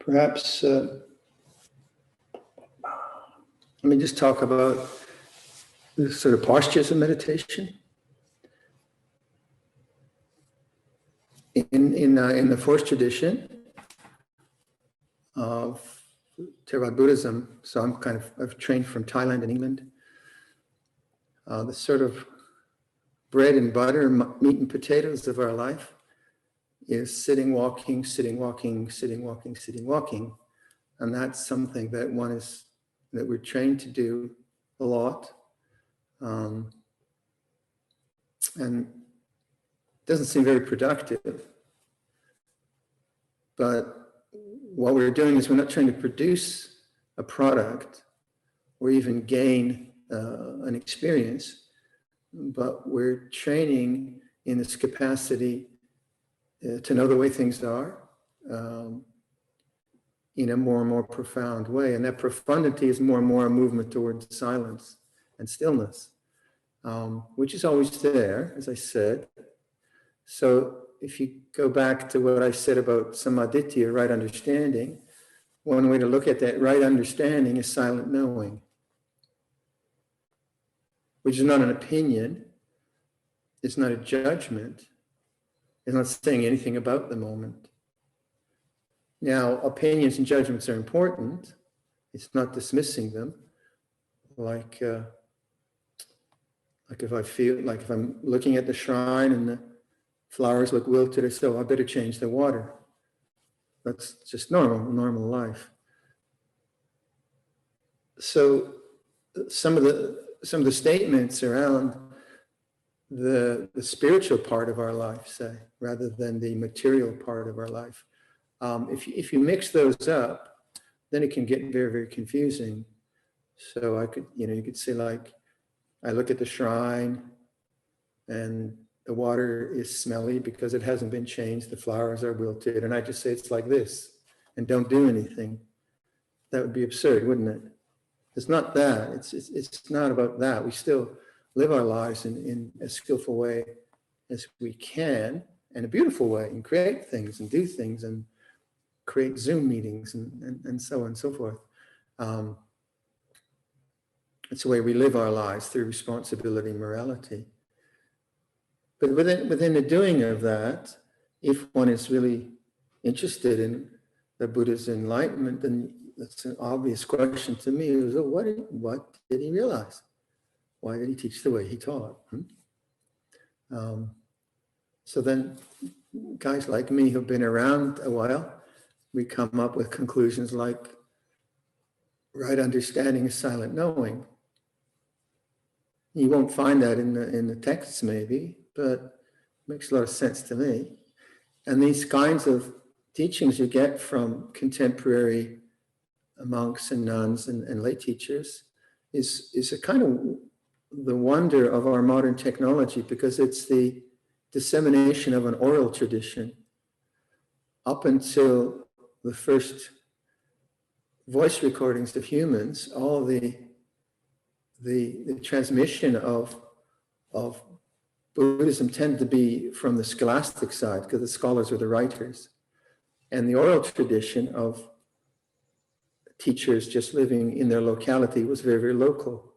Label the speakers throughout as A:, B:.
A: Perhaps let me just talk about the sort of postures of meditation. In the fourth tradition of Theravada Buddhism, so I've trained from Thailand and England. The sort of bread and butter, meat and potatoes of our life is sitting, walking, sitting, walking, sitting, walking, sitting, walking, and that's something that we're trained to do a lot, and it doesn't seem very productive. But what we're doing is we're not trying to produce a product or even gain an experience, but we're training in this capacity to know the way things are in a more and more profound way. And that profundity is more and more a movement towards silence and stillness, which is always there, as I said. So if you go back to what I said about samadhi, or right understanding, one way to look at that right understanding is silent knowing, which is not an opinion, it's not a judgment, it's not saying anything about the moment. Now, opinions and judgments are important, it's not dismissing them, like if I'm looking at the shrine and the flowers look wilted, I say, I better change the water. That's just normal life. So some of the statements around the spiritual part of our life, say, rather than the material part of our life, if you mix those up, then it can get very, very confusing. So you could say, like, I look at the shrine and the water is smelly because it hasn't been changed, the flowers are wilted, and I just say it's like this and don't do anything. That would be absurd, wouldn't it? It's not that. It's not about that. We still live our lives in a skillful way as we can, and a beautiful way, and create things and do things and create Zoom meetings and so on and so forth. It's the way we live our lives, through responsibility and morality. But within the doing of that, if one is really interested in the Buddha's enlightenment, then that's an obvious question to me. Is, what did he realize? Why did he teach the way he taught? So then guys like me who've been around a while, we come up with conclusions like right understanding is silent knowing. You won't find that in the texts maybe, but it makes a lot of sense to me. And these kinds of teachings you get from contemporary monks and nuns and lay teachers is a kind of the wonder of our modern technology, because it's the dissemination of an oral tradition. Up until the first voice recordings of humans, all the transmission of Buddhism tended to be from the scholastic side, because the scholars were the writers. And the oral tradition of teachers just living in their locality was very, very local.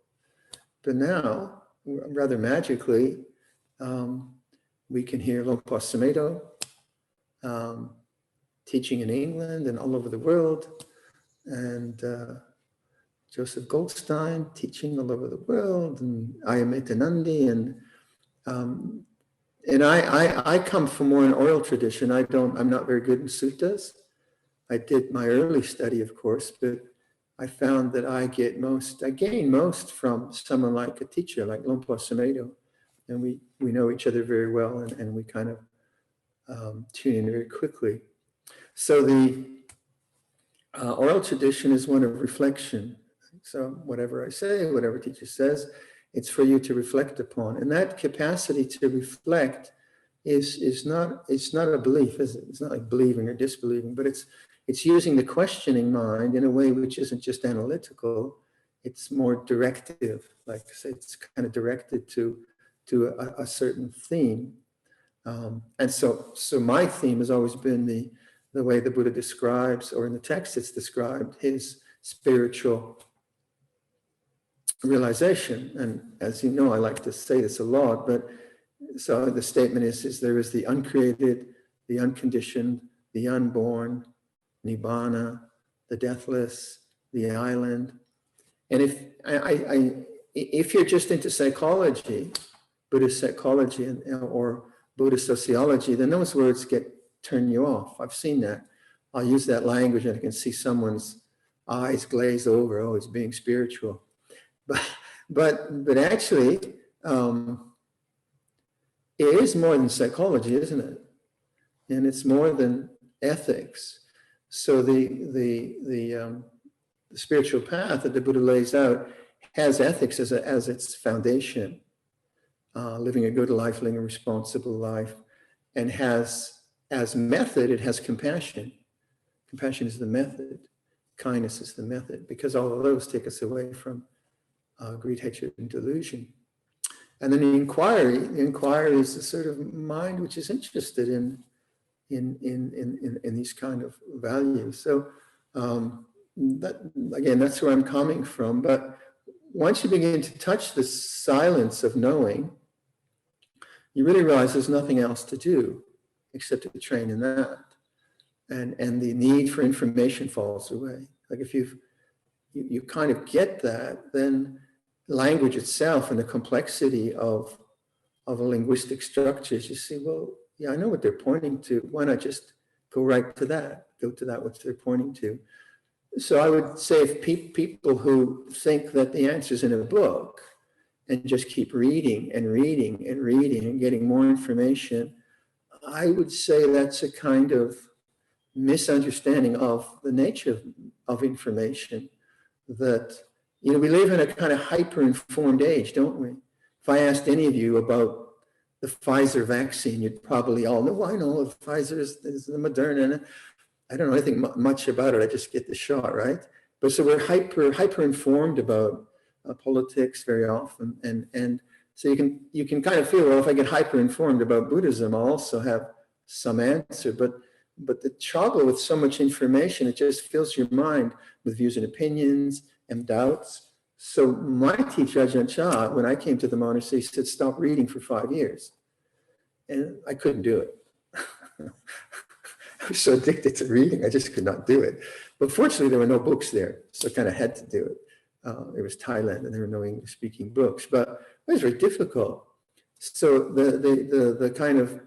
A: But now, rather magically, we can hear Lompa Samedo teaching in England and all over the world, and Joseph Goldstein teaching all over the world, and Ayameta Nandi, and I come from more an oral tradition. I'm not very good in suttas. I did my early study, of course, but I found that I gain most from someone like a teacher, like Lompa Samedo, and we know each other very well, and we kind of tune in very quickly. So the oral tradition is one of reflection. So whatever I say, whatever teacher says, it's for you to reflect upon. And that capacity to reflect it's not a belief, is it? It's not like believing or disbelieving, but it's using the questioning mind in a way which isn't just analytical, it's more directive, like it's kind of directed to a certain theme. And so my theme has always been the way the Buddha describes, or in the text it's described, his spiritual realization. And as you know, I like to say this a lot, but so the statement is there is the uncreated, the unconditioned, the unborn, Nibbana, the deathless, the island. And if you're just into psychology, Buddhist psychology or Buddhist sociology, then those words turn you off. I've seen that. I'll use that language and I can see someone's eyes glaze over. Oh, it's being spiritual. But actually, it is more than psychology, isn't it? And it's more than ethics. So the spiritual path that the Buddha lays out has ethics as its foundation. Living a good life, living a responsible life, and has as method, it has compassion. Compassion is the method. Kindness is the method, because all of those take us away from greed, hatred, and delusion. And then the inquiry is the sort of mind which is interested in these kind of values. So that's where I'm coming from. But once you begin to touch the silence of knowing, you really realize there's nothing else to do except to train in that. And the need for information falls away. Like if you kind of get that, then language itself and the complexity of a linguistic structures, you see, well, yeah, I know what they're pointing to. Why not just go right to that? Go to that which they're pointing to. So I would say if people who think that the answer's in a book and just keep reading and reading and reading and getting more information, I would say that's a kind of misunderstanding of the nature of information. That, we live in a kind of hyper-informed age, don't we? If I asked any of you about the Pfizer vaccine, you'd probably all know, I know Pfizer is the Moderna. I don't know anything much about it. I just get the shot, right? But so we're hyper-informed about politics very often. And so you can kind of feel, well, if I get hyper-informed about Buddhism, I'll also have some answer. But the trouble with so much information, it just fills your mind with views and opinions and doubts. So my teacher, Ajahn Chah, when I came to the monastery, said, stop reading for 5 years. And I couldn't do it. I was so addicted to reading, I just could not do it. But fortunately, there were no books there, so I kind of had to do it. It was Thailand, and there were no English-speaking books, but it was very difficult. So the kind of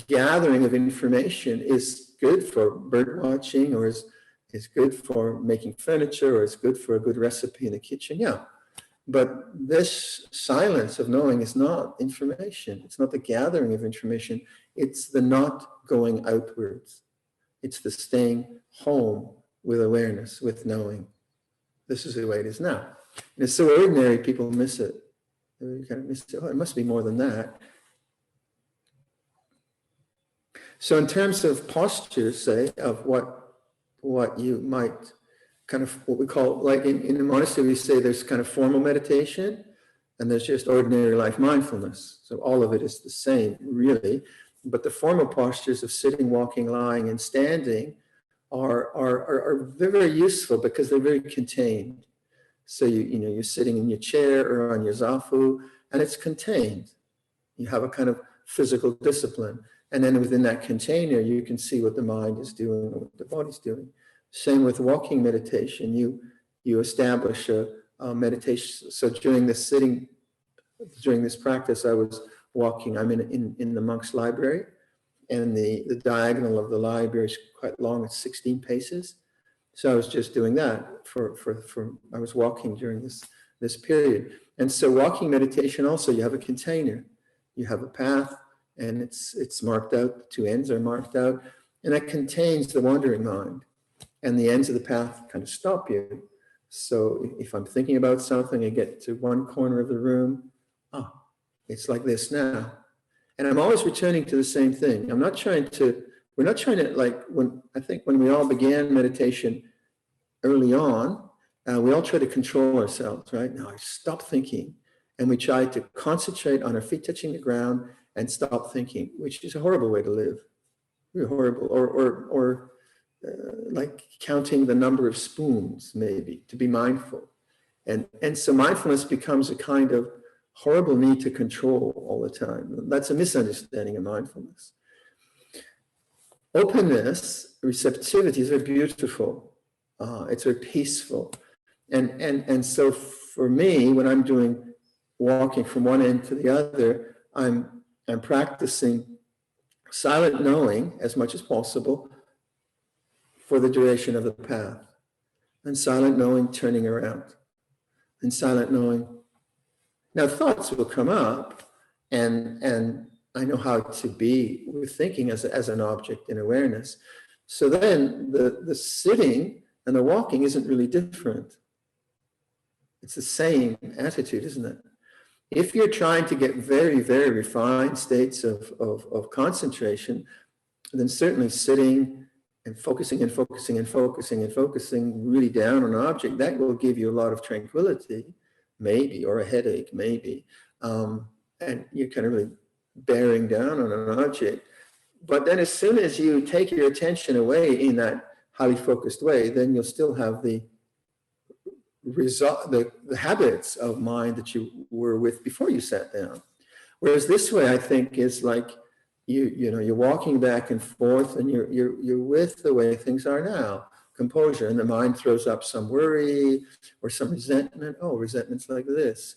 A: gathering of information is good for bird watching, or is good for making furniture, or is good for a good recipe in the kitchen, yeah. But this silence of knowing is not information. It's not the gathering of information. It's the not going outwards. It's the staying home with awareness, with knowing. This is the way it is now. And it's so ordinary, people miss it. They kind of miss it. Oh, it must be more than that. So in terms of postures, say, of what you might kind of, what we call, like in the monastery, we say there's kind of formal meditation, and there's just ordinary life mindfulness. So all of it is the same, really. But the formal postures of sitting, walking, lying, and standing are very, very useful because they're very contained. So you're sitting in your chair or on your zafu, and it's contained. You have a kind of physical discipline. And then within that container, you can see what the mind is doing or what the body's doing. Same with walking meditation. You establish a meditation. So during this practice, I was walking. I'm in the monks' library, and the diagonal of the library is quite long. It's 16 paces. So I was just doing that I was walking during this period. And so walking meditation also, you have a container, you have a path, and it's marked out. The two ends are marked out, and that contains the wandering mind. And the ends of the path kind of stop you. So if I'm thinking about something, I get to one corner of the room. Oh, it's like this now. And I'm always returning to the same thing. We're not trying to, like, when we all began meditation early on, we all try to control ourselves, right? Now I stop thinking. And we try to concentrate on our feet touching the ground and stop thinking, which is a horrible way to live. Really horrible. Or like counting the number of spoons, maybe, to be mindful. And so mindfulness becomes a kind of horrible need to control all the time. That's a misunderstanding of mindfulness. Openness, receptivity is very beautiful. It's very peaceful. And so for me, when I'm doing walking from one end to the other, I'm practicing silent knowing as much as possible for the duration of the path. And silent knowing turning around. And silent knowing. Now thoughts will come up, and I know how to be with thinking as an object in awareness. So then the sitting and the walking isn't really different. It's the same attitude, isn't it? If you're trying to get very, very refined states of concentration, then certainly sitting and focusing and focusing and focusing and focusing really down on an object, that will give you a lot of tranquility, maybe, or a headache, maybe. And you're kind of really bearing down on an object. But then as soon as you take your attention away in that highly focused way, then you'll still have the result, the habits of mind that you were with before you sat down. Whereas this way, I think, is like you're walking back and forth, and you're with the way things are now, composure, and the mind throws up some worry or some resentment. Oh, resentment's like this.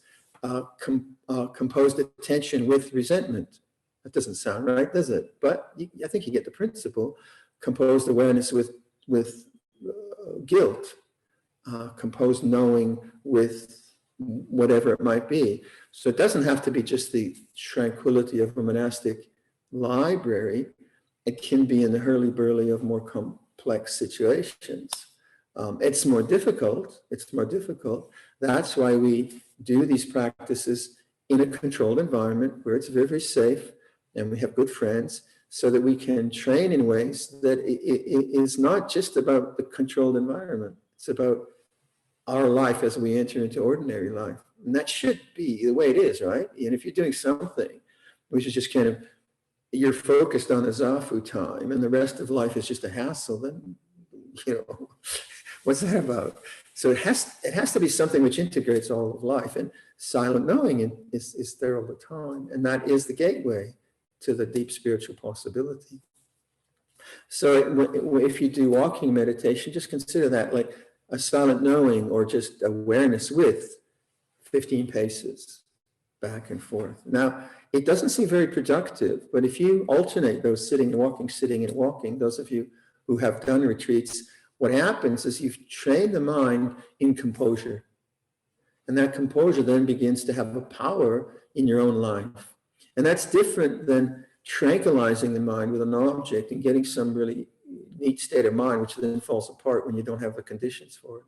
A: Composed attention with resentment. That doesn't sound right, does it? But I think you get the principle. Composed awareness with guilt. Composed knowing with whatever it might be. So it doesn't have to be just the tranquility of a monastic library. It can be in the hurly-burly of more complex situations. It's more difficult. That's why we do these practices in a controlled environment where it's very, very safe and we have good friends, so that we can train in ways that it is not just about the controlled environment. It's about our life as we enter into ordinary life. And that should be the way it is, right? And if you're doing something which is just kind of, you're focused on the zafu time and the rest of life is just a hassle, then, what's that about? So it has to be something which integrates all of life, and silent knowing is there all the time. And that is the gateway to the deep spiritual possibility. So if you do walking meditation, just consider that like a silent knowing, or just awareness with 15 paces back and forth. Now, it doesn't seem very productive, but if you alternate those sitting and walking, those of you who have done retreats, what happens is you've trained the mind in composure. And that composure then begins to have a power in your own life. And that's different than tranquilizing the mind with an object and getting some really neat state of mind, which then falls apart when you don't have the conditions for it.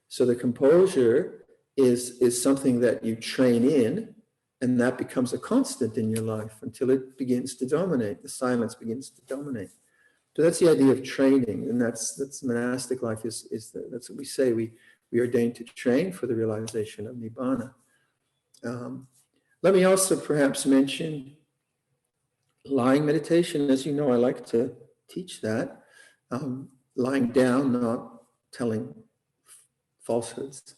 A: So the composure is something that you train in, and that becomes a constant in your life until it begins to dominate. The silence begins to dominate. So that's the idea of training, and that's monastic life. That's what we say. We ordain to train for the realization of nibbana. Let me also perhaps mention lying meditation. As you know, I like to teach that. Lying down, not telling falsehoods.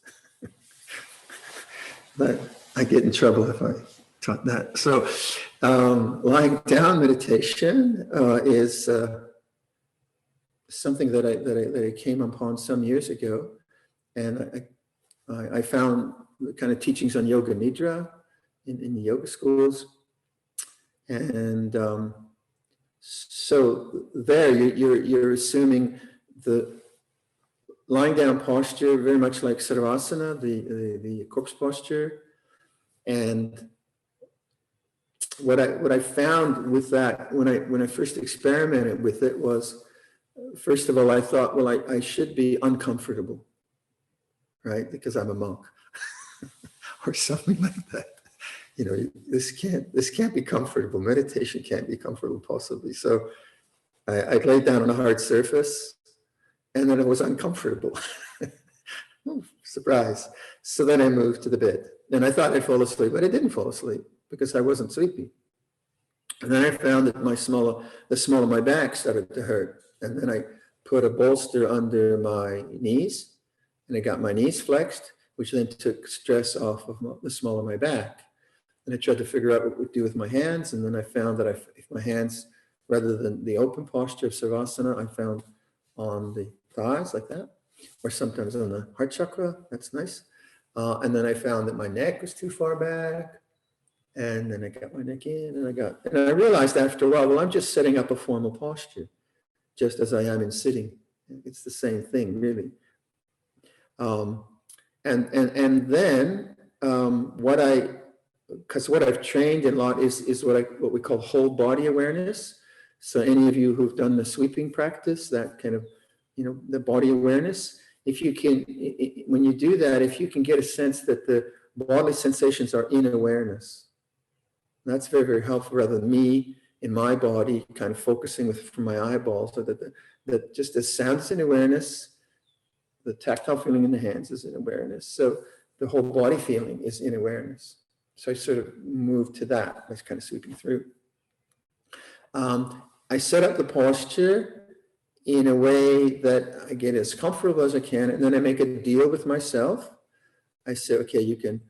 A: But I get in trouble if I taught that. So lying down meditation is something that I came upon some years ago. And I found the kind of teachings on yoga nidra in the yoga schools. And so there you're assuming the lying down posture, very much like Sarvasana, the corpse posture. And what I found with that when I first experimented with it was, first of all, I thought, well, I should be uncomfortable, right? Because I'm a monk or something like that. This can't be comfortable. Meditation can't be comfortable possibly. So I laid down on a hard surface, and then it was uncomfortable. Oh, surprise. So then I moved to the bed, and I thought I'd fall asleep, but I didn't fall asleep because I wasn't sleepy. And then I found that the small of my back started to hurt, and then I put a bolster under my knees, and I got my knees flexed, which then took stress off of the small of my back. And I tried to figure out what it would do with my hands, and then I found that if my hands, rather than the open posture of Savasana, I found on the thighs like that, or sometimes on the heart chakra. That's nice. And then I found that my neck was too far back, and then I got my neck in, and I realized after a while, well, I'm just setting up a formal posture, just as I am in sitting. It's the same thing, really. And then because what I've trained in a lot is what we call whole body awareness. So any of you who've done the sweeping practice, that kind of, the body awareness, if you can, when you do that, if you can get a sense that the bodily sensations are in awareness, that's very, very helpful, rather than me in my body kind of focusing from my eyeballs, so that just the sounds in awareness, the tactile feeling in the hands is in awareness. So the whole body feeling is in awareness. So I sort of moved to that. I was kind of sweeping through. I set up the posture in a way that I get as comfortable as I can, and then I make a deal with myself. I say, okay, you can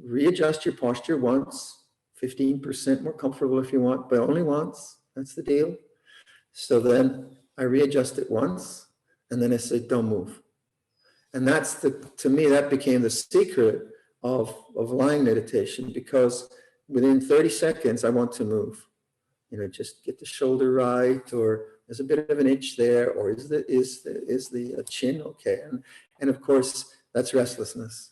A: readjust your posture once, 15% more comfortable if you want, but only once. That's the deal. So then I readjust it once, and then I say, don't move. And that's to me, that became the secret of lying meditation, because within 30 seconds, I want to move. Just get the shoulder right, or there's a bit of an itch there, or is the chin okay? And of course, that's restlessness.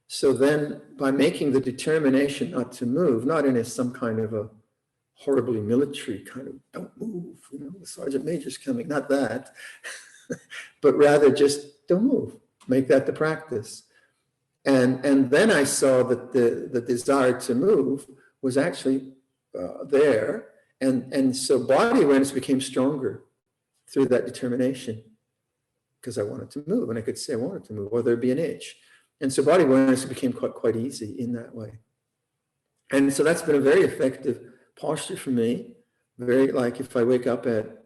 A: So then, by making the determination not to move, not in some kind of a horribly military kind of don't move, the sergeant major's coming, not that, but rather just don't move. Make that the practice. And then I saw that the desire to move was actually there. And so body awareness became stronger through that determination, because I wanted to move, and I could say I wanted to move, or there'd be an itch. And so body awareness became quite easy in that way. And so that's been a very effective posture for me. Very, like if I wake up at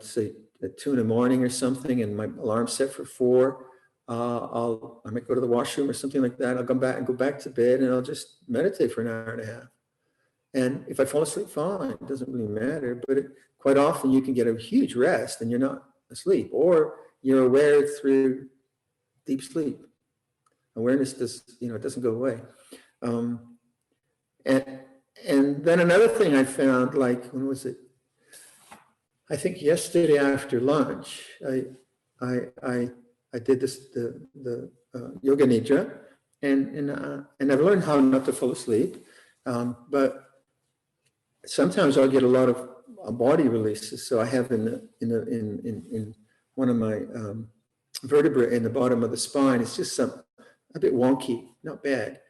A: say at 2 a.m. or something, and my alarm's set for 4, I might go to the washroom or something like that. I'll come back and go back to bed, and I'll just meditate for an hour and a half. And if I fall asleep, fine, it doesn't really matter. But quite often you can get a huge rest and you're not asleep, or you're aware through deep sleep. Awareness doesn't go away. And then another thing I found, like, when was it? I think yesterday after lunch, I did the yoga nidra, and I've learned how not to fall asleep, but sometimes I'll get a lot of body releases. So I have in one of my vertebrae in the bottom of the spine, it's just a bit wonky, not bad.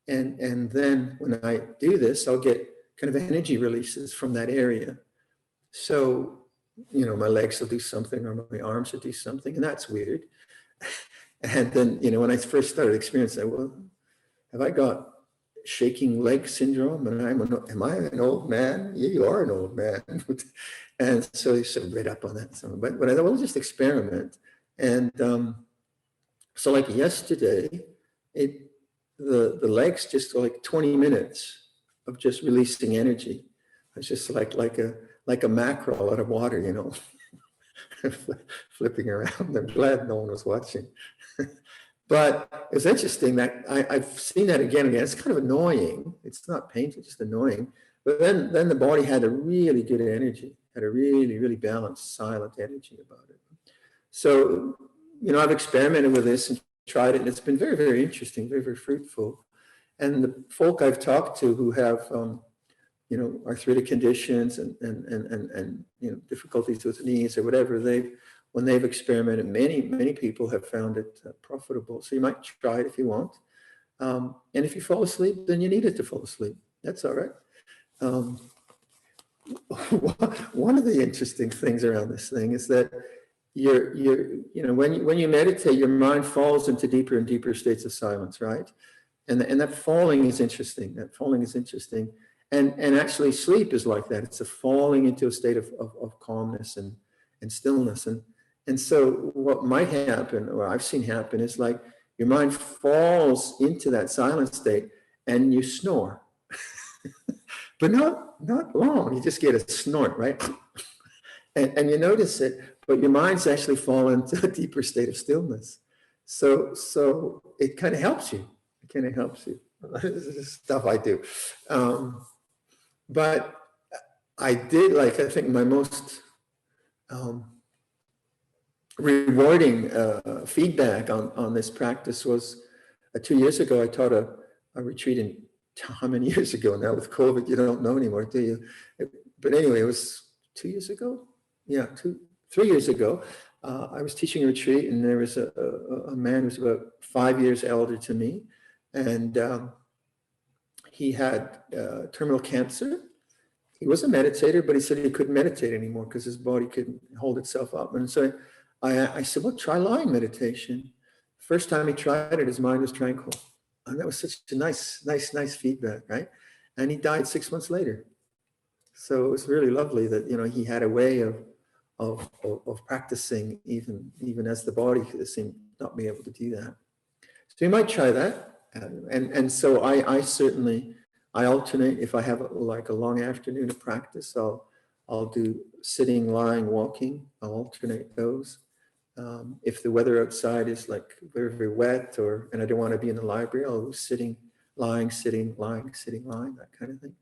A: And then when I do this, I'll get kind of energy releases from that area. So, my legs will do something, or my arms will do something, and that's weird. And then, when I first started experiencing, well, have I got shaking leg syndrome? And am I an old man? Yeah, you are an old man. And so he sort of read up on that. But I thought, well, just experiment. And so like yesterday, the legs just like 20 minutes of just releasing energy. It's just like a mackerel out of water, flipping around. I'm glad no one was watching. But it's interesting that I've seen that again and again. It's kind of annoying. It's not painful, just annoying. But then the body had a really good energy, had a really, really balanced, silent energy about it. So, I've experimented with this and tried it, and it's been very, very interesting, very, very fruitful. And the folk I've talked to who have, arthritic conditions and difficulties with knees or whatever, when they've experimented, many people have found it profitable. So you might try it if you want. And if you fall asleep, then you need it to fall asleep. That's all right. One of the interesting things around this thing is that when you meditate, your mind falls into deeper and deeper states of silence, right? And that falling is interesting. And actually sleep is like that. It's a falling into a state of calmness and stillness. And And so what might happen, or I've seen happen, is like your mind falls into that silent state and you snore. But not long. You just get a snort, right? And you notice it, but your mind's actually fallen into a deeper state of stillness. So it kind of helps you. It kind of helps you. This is stuff I do. But I did, like, I think my most rewarding feedback on this practice was 2 years ago. I taught a retreat in, how many years ago now? With COVID, you don't know anymore, do you? But anyway, it was 2 years ago. Yeah, 3 years ago. I was teaching a retreat, and there was a man who was about 5 years elder to me, and he had terminal cancer. He was a meditator, but he said he couldn't meditate anymore because his body couldn't hold itself up. And so I said, well, try lying meditation. First time he tried it, his mind was tranquil. And that was such a nice feedback, right? And he died 6 months later. So it was really lovely that, he had a way of practicing even as the body seemed not being able to do that. So you might try that. And so I certainly, I alternate. If I have a long afternoon of practice, I'll do sitting, lying, walking. I'll alternate those. If the weather outside is like very, very wet, and I don't want to be in the library, I'll do sitting, lying, sitting, lying, sitting, lying, that kind of thing.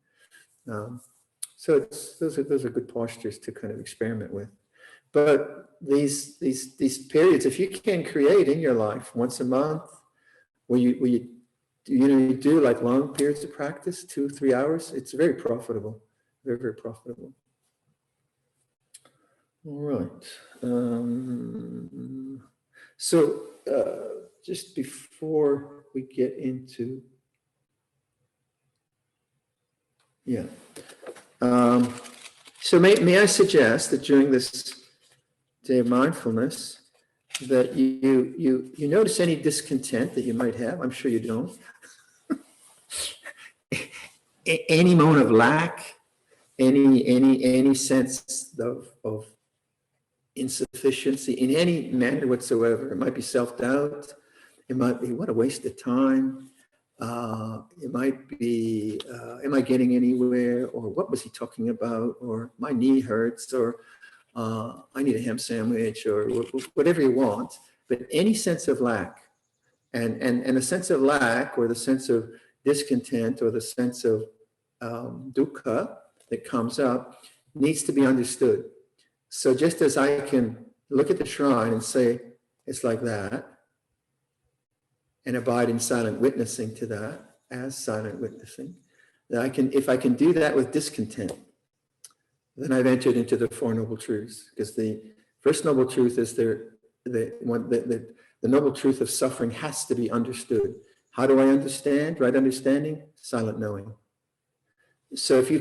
A: So those are good postures to kind of experiment with. But these periods, if you can create in your life once a month, where you do like long periods of practice, 2-3 hours, it's very profitable, very, very profitable. All right. So just before we get into, so may I suggest that during this day of mindfulness, that you notice any discontent that you might have. I'm sure you don't. Any moment of lack, any sense of insufficiency in any manner whatsoever. It might be self-doubt. It might be, what a waste of time. It might be, am I getting anywhere? Or what was he talking about? Or my knee hurts, or I need a ham sandwich, or whatever you want. But any sense of lack, and a sense of lack, or the sense of discontent, or the sense of dukkha that comes up, needs to be understood. So just as I can look at the shrine and say, it's like that, and abide in silent witnessing to that, as silent witnessing, that if I can do that with discontent, then I've entered into the Four Noble Truths. Because the first noble truth is the noble truth of suffering has to be understood. How do I understand? Right understanding, silent knowing. So if you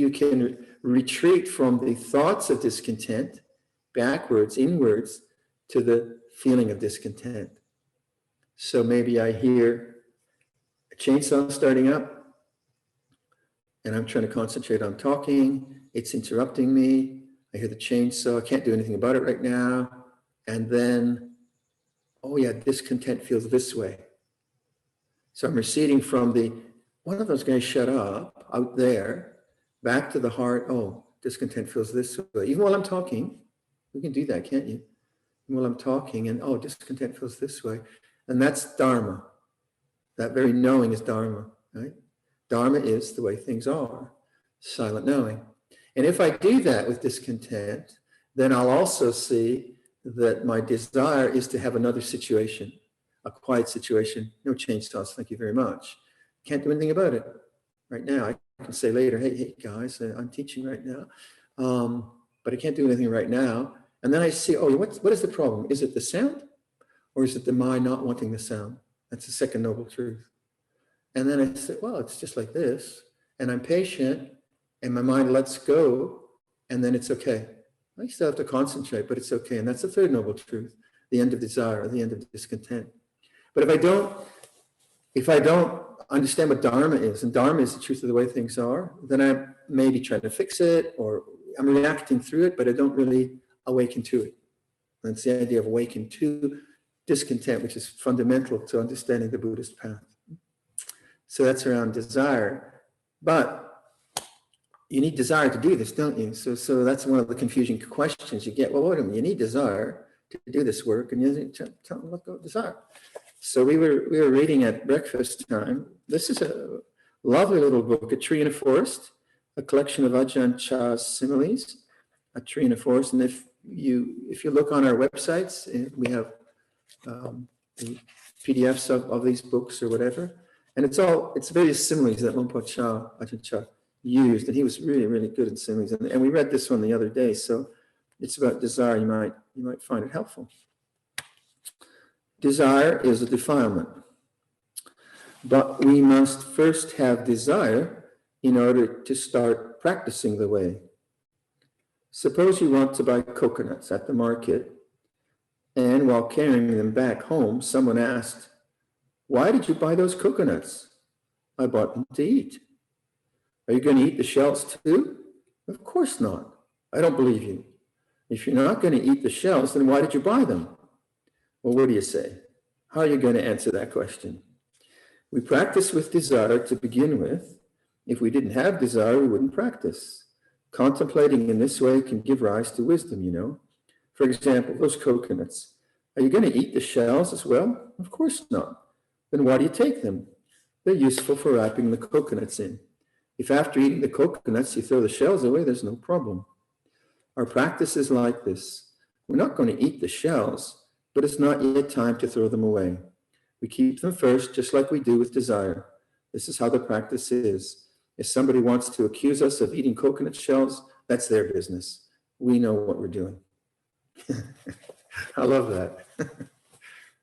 A: can retreat from the thoughts of discontent backwards, inwards, to the feeling of discontent. So maybe I hear a chainsaw starting up, and I'm trying to concentrate on talking. It's interrupting me. I hear the chainsaw. I can't do anything about it right now. And then, oh yeah, discontent feels this way. So I'm receding from one of those guys shut up out there, back to the heart. Oh, discontent feels this way. Even while I'm talking, we can do that, can't you? Even while I'm talking, and oh, discontent feels this way. And that's Dharma. That very knowing is Dharma, right? Dharma is the way things are, silent knowing. And if I do that with discontent, then I'll also see that my desire is to have another situation, a quiet situation. No chainsaws, thank you very much. Can't do anything about it right now. I can say later, hey guys, I'm teaching right now, but I can't do anything right now. And then I see, oh, what is the problem? Is it the sound, or is it the mind not wanting the sound? That's the second noble truth. And then I say, well, it's just like this, and I'm patient, and my mind lets go, and then it's okay. I still have to concentrate, but it's okay. And that's the third noble truth, the end of desire, the end of discontent. But if I don't understand what Dharma is, and Dharma is the truth of the way things are, then I maybe try to fix it, or I'm reacting through it, but I don't really awaken to it. That's the idea of awaken to discontent, which is fundamental to understanding the Buddhist path. So that's around desire. But you need desire to do this, don't you? So that's one of the confusing questions you get. Well, wait a minute, you need desire to do this work, and you tell them, let go of desire. So we were reading at breakfast time. This is a lovely little book, A Tree in a Forest, a collection of Ajahn Chah's similes, A Tree in a Forest. And if you look on our websites, we have the PDFs of these books or whatever. And it's various similes that Luang Por Chah, Ajahn Chah, used, and he was really, really good at similes. And we read this one the other day, so it's about desire. You might find it helpful. Desire is a defilement, but we must first have desire in order to start practicing the way. Suppose you want to buy coconuts at the market, and while carrying them back home, someone asked, "Why did you buy those coconuts?" "I bought them to eat." "Are you going to eat the shells too?" "Of course not. I don't believe you. If you're not going to eat the shells, then why did you buy them?" Well, what do you say? How are you going to answer that question? We practice with desire to begin with. If we didn't have desire, we wouldn't practice. Contemplating in this way can give rise to wisdom, you know. For example, those coconuts. Are you going to eat the shells as well? Of course not. Then why do you take them? They're useful for wrapping the coconuts in. If after eating the coconuts you throw the shells away, there's no problem. Our practice is like this. We're not going to eat the shells, but it's not yet time to throw them away. We keep them first, just like we do with desire. This is how the practice is. If somebody wants to accuse us of eating coconut shells, that's their business. We know what we're doing. I love that.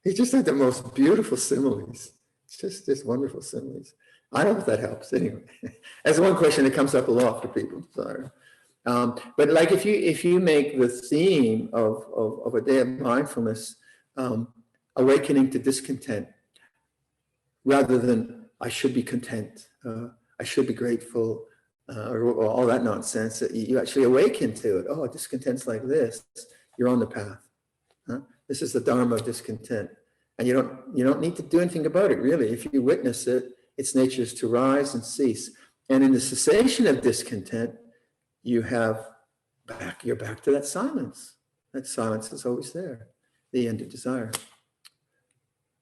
A: He just had the most beautiful similes. It's just wonderful similes. I don't know if that helps anyway. That's one question that comes up a lot for people. Sorry. But like if you make the theme of a day of mindfulness, awakening to discontent, rather than I should be content, I should be grateful, or all that nonsense, you actually awaken to it. Oh, discontent's like this. You're on the path. Huh? This is the Dharma of discontent. And you don't need to do anything about it, really. If you witness it, its nature is to rise and cease. And in the cessation of discontent, you're back to that silence. That silence is always there, the end of desire.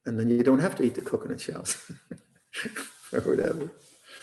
A: And then you don't have to eat the coconut shells or whatever.